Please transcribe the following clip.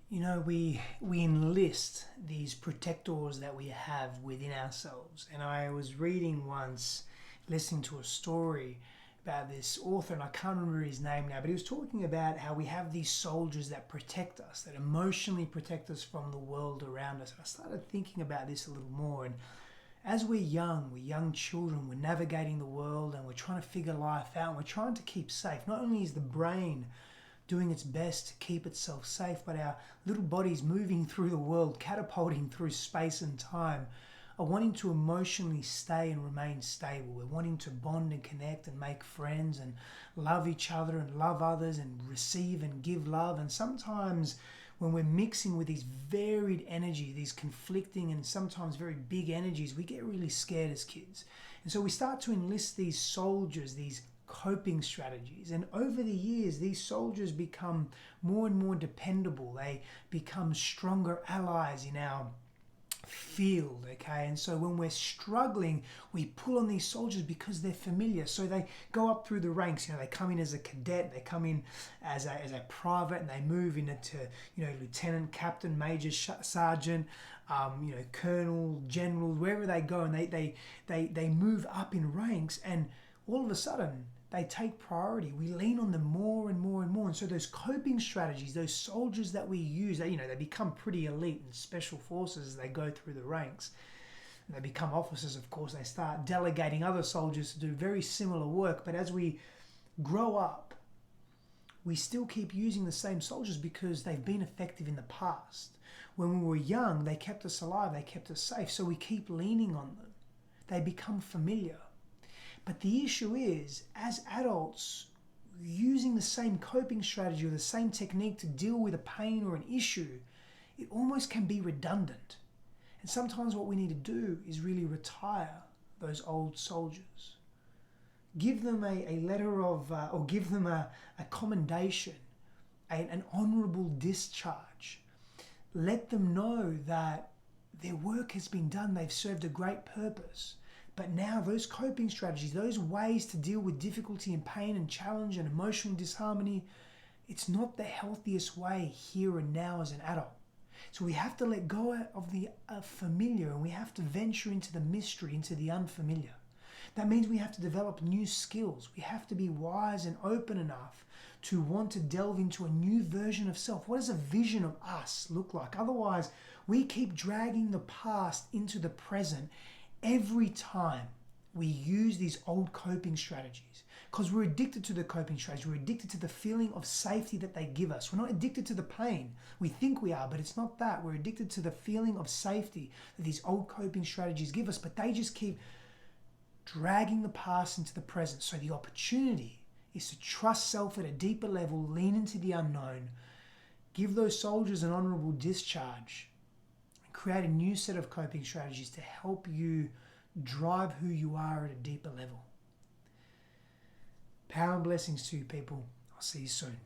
You know, we enlist these protectors that we have within ourselves. And I was reading once, listening to a story about this author, and I can't remember his name now, but he was talking about how we have these soldiers that protect us, that emotionally protect us from the world around us. And I started thinking about this a little more. And as we're young children, we're navigating the world and we're trying to figure life out and we're trying to keep safe. Not only is the brain doing its best to keep itself safe, but our little bodies moving through the world, catapulting through space and time, are wanting to emotionally stay and remain stable. We're wanting to bond and connect and make friends and love each other and love others and receive and give love. And sometimes when we're mixing with these varied energy, these conflicting and sometimes very big energies, we get really scared as kids. And so we start to enlist these soldiers, these coping strategies. And over the years, these soldiers become more and more dependable. They become stronger allies in our field, okay? And so when we're struggling, we pull on these soldiers because they're familiar. So they go up through the ranks. You know, they come in as a cadet, they come in as a private, and they move into, lieutenant, captain, major, sergeant, colonel, general, wherever they go, and they move up in ranks, and all of a sudden they take priority. We lean on them more and more and more. And so those coping strategies, those soldiers that we use, they become pretty elite in special forces as they go through the ranks. And they become officers, of course. They start delegating other soldiers to do very similar work. But as we grow up, we still keep using the same soldiers because they've been effective in the past. When we were young, they kept us alive, they kept us safe. So we keep leaning on them. They become familiar. But the issue is, as adults, using the same coping strategy or the same technique to deal with a pain or an issue, it almost can be redundant. And sometimes what we need to do is really retire those old soldiers. Give them a letter of, or give them a commendation, an honourable discharge. Let them know that their work has been done, they've served a great purpose. But now those coping strategies, those ways to deal with difficulty and pain and challenge and emotional disharmony, it's not the healthiest way here and now as an adult. So we have to let go of the familiar and we have to venture into the mystery, into the unfamiliar. That means we have to develop new skills. We have to be wise and open enough to want to delve into a new version of self. What does a vision of us look like? Otherwise, we keep dragging the past into the present every time we use these old coping strategies, because we're addicted to the coping strategy. We're addicted to the feeling of safety that they give us. We're not addicted to the pain. We think we are, but it's not that. We're addicted to the feeling of safety that these old coping strategies give us, but they just keep dragging the past into the present. So the opportunity is to trust self at a deeper level, lean into the unknown, give those soldiers an honorable discharge, create a new set of coping strategies to help you drive who you are at a deeper level. Power and blessings to you, people. I'll see you soon.